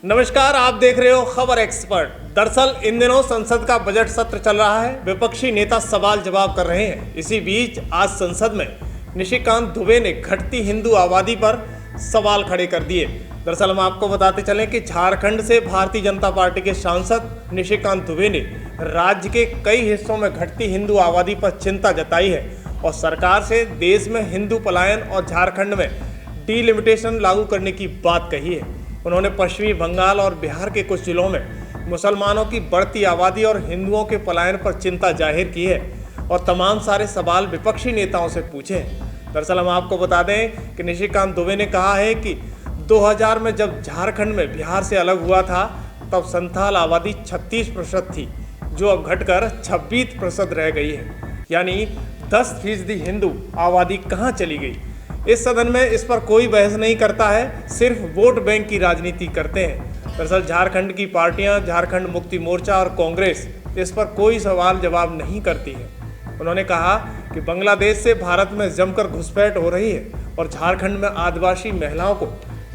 नमस्कार, आप देख रहे हो खबर एक्सपर्ट। दरअसल इन दिनों संसद का बजट सत्र चल रहा है। विपक्षी नेता सवाल जवाब कर रहे हैं। इसी बीच आज संसद में निशिकांत दुबे ने घटती हिंदू आबादी पर सवाल खड़े कर दिए। दरअसल हम आपको बताते चलें कि झारखंड से भारतीय जनता पार्टी के सांसद निशिकांत दुबे ने राज्य के कई हिस्सों में घटती हिंदू आबादी पर चिंता जताई है और सरकार से देश में हिंदू पलायन और झारखंड में डिलिमिटेशन लागू करने की बात कही है। उन्होंने पश्चिमी बंगाल और बिहार के कुछ जिलों में मुसलमानों की बढ़ती आबादी और हिंदुओं के पलायन पर चिंता जाहिर की है और तमाम सारे सवाल विपक्षी नेताओं से पूछे हैं। दरअसल हम आपको बता दें कि निशिकांत दुबे ने कहा है कि 2000 में जब झारखंड में बिहार से अलग हुआ था तब संथाल आबादी 36% थी, जो अब घटकर 26% रह गई है। यानी 10% हिंदू आबादी कहाँ चली गई। इस सदन में इस पर कोई बहस नहीं करता है, सिर्फ वोट बैंक की राजनीति करते हैं। दरअसल झारखंड की पार्टियां, झारखंड मुक्ति मोर्चा और कांग्रेस इस पर कोई सवाल जवाब नहीं करती है। उन्होंने कहा कि बांग्लादेश से भारत में जमकर घुसपैठ हो रही है और झारखंड में आदिवासी महिलाओं को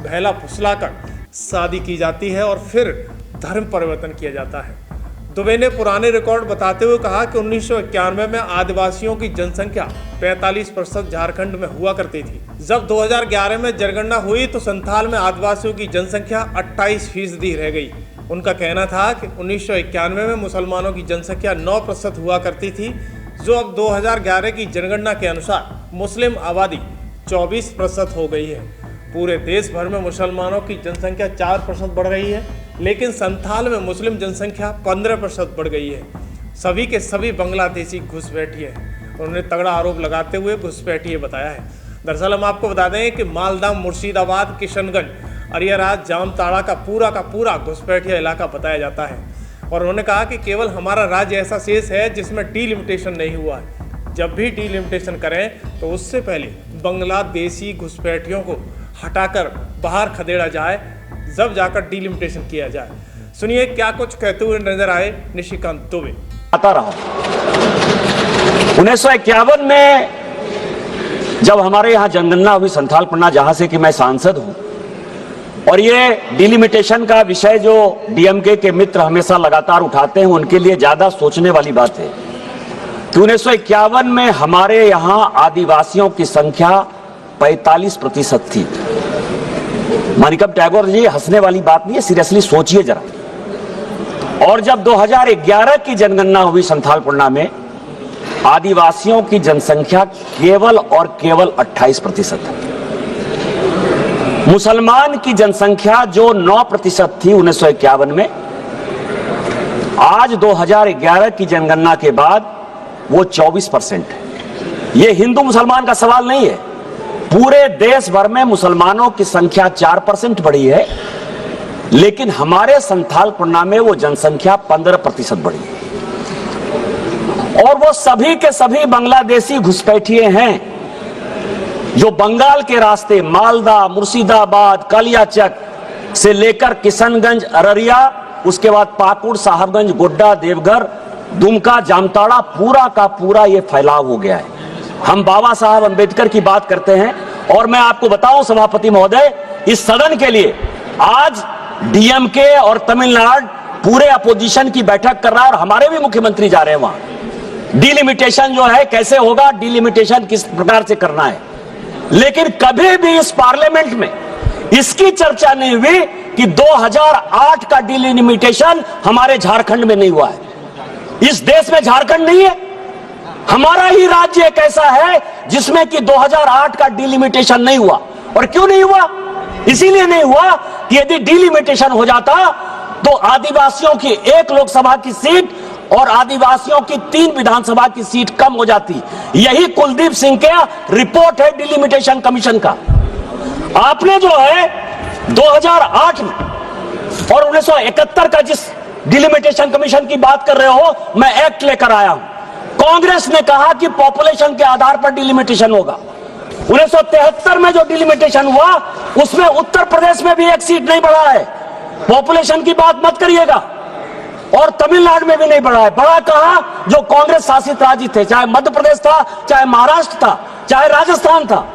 बहला फुसलाकर शादी की जाती है और फिर धर्म परिवर्तन किया जाता है। दुबे ने पुराने रिकॉर्ड बताते हुए कहा कि 1991 में आदिवासियों की जनसंख्या 45% झारखंड में हुआ करती थी। जब 2011 में जनगणना हुई तो संथाल में आदिवासियों की जनसंख्या 28% रह गई। उनका कहना था कि 1991 में मुसलमानों की जनसंख्या 9% हुआ करती थी, जो अब 2011 की जनगणना के अनुसार मुस्लिम आबादी 24% हो गई है। पूरे देश भर में मुसलमानों की जनसंख्या 4% बढ़ रही है, लेकिन संथाल में मुस्लिम जनसंख्या 15% बढ़ गई है। सभी के सभी बांग्लादेशी घुसपैठिए हैं। उन्होंने तगड़ा आरोप लगाते हुए घुसपैठिए बताया है। दरअसल हम आपको बता दें कि मालदा, मुर्शिदाबाद, किशनगंज, अरियाराज, जामताड़ा का पूरा घुसपैठिया इलाका बताया जाता है। और उन्होंने कहा कि केवल हमारा राज्य ऐसा शेष है जिसमें डिलिमिटेशन नहीं हुआ है। जब भी डिलिमिटेशन करें तो उससे पहले बांग्लादेशी घुसपैठियों को हटाकर बाहर खदेड़ा जाए, जब जाकर डिलिमिटेशन किया जाए। सुनिए क्या कुछ कहते हुए नजर आए निशिकांत दुबे। आता रहा 1951 में जब हमारे यहाँ जनगणना हुई संथाल पन्ना, जहां से कि मैं सांसद हूं, और ये डिलिमिटेशन का विषय जो डीएमके के मित्र हमेशा लगातार उठाते हैं, उनके लिए ज्यादा सोचने वाली बात है कि 1951 में हमारे यहाँ आदिवासियों की संख्या 45% थी। मानिकम टैगोर जी, हंसने वाली बात नहीं है, सीरियसली सोचिए जरा। और जब 2011 की जनगणना हुई संथाल पन्ना में, आदिवासियों की जनसंख्या केवल और केवल 28% है। मुसलमान की जनसंख्या जो 9% थी 1951 में, आज 2011 की जनगणना के बाद वो 24% है। ये हिंदू मुसलमान का सवाल नहीं है, पूरे देश भर में मुसलमानों की संख्या 4% बढ़ी है, लेकिन हमारे संथाल पन्ना में वो जनसंख्या 15% बढ़ी है। और वो सभी के सभी बांग्लादेशी घुसपैठिए हैं जो बंगाल के रास्ते मालदा, मुर्शिदाबाद, कालियाचक से लेकर किशनगंज, अररिया, उसके बाद पाकुड़, साहबगंज, गोड्डा, देवघर, दुमका, जामताड़ा, पूरा का पूरा ये फैलाव हो गया है। हम बाबा साहब अंबेडकर की बात करते हैं और मैं आपको बताऊं सभापति महोदय, इस सदन के लिए आज डीएमके और तमिलनाडु पूरे अपोजिशन की बैठक कर रहा है और हमारे भी मुख्यमंत्री जा रहे हैं वहां। डिलिमिटेशन जो है कैसे होगा, डिलिमिटेशन किस प्रकार से करना है, लेकिन कभी भी इस पार्लियामेंट में इसकी चर्चा नहीं हुई कि 2008 का डिलिमिटेशन हमारे झारखंड में नहीं हुआ है। इस देश में झारखंड नहीं है, हमारा ही राज्य एक ऐसा है जिसमें कि 2008 का डिलिमिटेशन नहीं हुआ। और क्यों नहीं हुआ? इसीलिए नहीं हुआ कि यदि डिलिमिटेशन हो जाता तो आदिवासियों की 1 लोकसभा की सीट और आदिवासियों की 3 विधानसभा की सीट कम हो जाती। यही कुलदीप सिंह का रिपोर्ट है डिलिमिटेशन कमीशन का। आपने जो है 2008 में और 1971 का जिस डिलिमिटेशन कमीशन की बात कर रहे हो, मैं एक्ट लेकर आया हूं। कांग्रेस ने कहा कि पॉपुलेशन के आधार पर डिलिमिटेशन होगा। 1973 में जो डिलिमिटेशन हुआ उसमें उत्तर प्रदेश में भी 1 सीट नहीं बढ़ा है। पॉपुलेशन की बात मत करिएगा। और तमिलनाडु में भी नहीं बढ़ा है। बढ़ा कहां? जो कांग्रेस शासित राज्य थे, चाहे मध्य प्रदेश था, चाहे महाराष्ट्र था, चाहे राजस्थान था।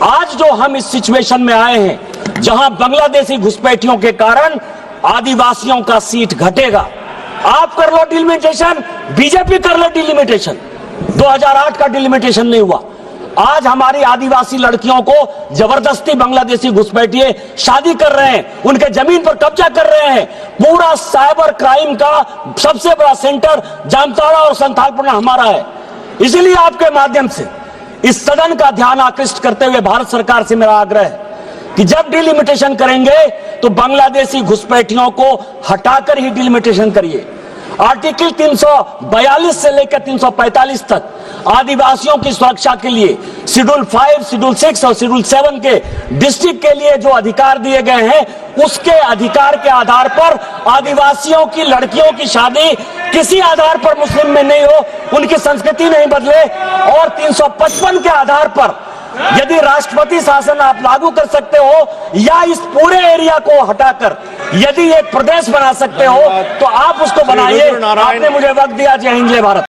आज जो हम इस सिचुएशन में आए हैं जहां बांग्लादेशी घुसपैठियों के कारण आदिवासियों का सीट घटेगा। आप कर लो डिलिमिटेशन, बीजेपी कर लो डिलिमिटेशन, 2008 का डिलिमिटेशन नहीं हुआ। आज हमारी आदिवासी लड़कियों को जबरदस्ती बांग्लादेशी घुसपैठिए शादी कर रहे हैं, उनके जमीन पर कब्जा कर रहे हैं। पूरा साइबर क्राइम का सबसे बड़ा सेंटर जामताड़ा और संथालपना हमारा है। इसलिए आपके माध्यम से इस सदन का ध्यान आकृष्ट करते हुए भारत सरकार से मेरा आग्रह है कि जब डिलिमिटेशन करेंगे तो बांग्लादेशी घुसपैठियों को हटाकर ही डिलिमिटेशन करिए। आर्टिकल 342 से लेकर 345 तक आदिवासियों की सुरक्षा के लिए शेड्यूल 5, शेड्यूल 6 और शेड्यूल 7 के डिस्ट्रिक्ट के लिए जो अधिकार दिए गए हैं, उसके अधिकार के आधार पर आदिवासियों की लड़कियों की शादी किसी आधार पर मुस्लिम में नहीं हो, उनकी संस्कृति नहीं बदले, और 355 के आधार पर यदि राष्ट्रपति शासन आप लागू कर सकते हो या इस पूरे एरिया को हटाकर यदि एक प्रदेश बना सकते हो तो आप उसको बनाइए। आपने मुझे वक्त दिया। जय हिंद, जय भारत।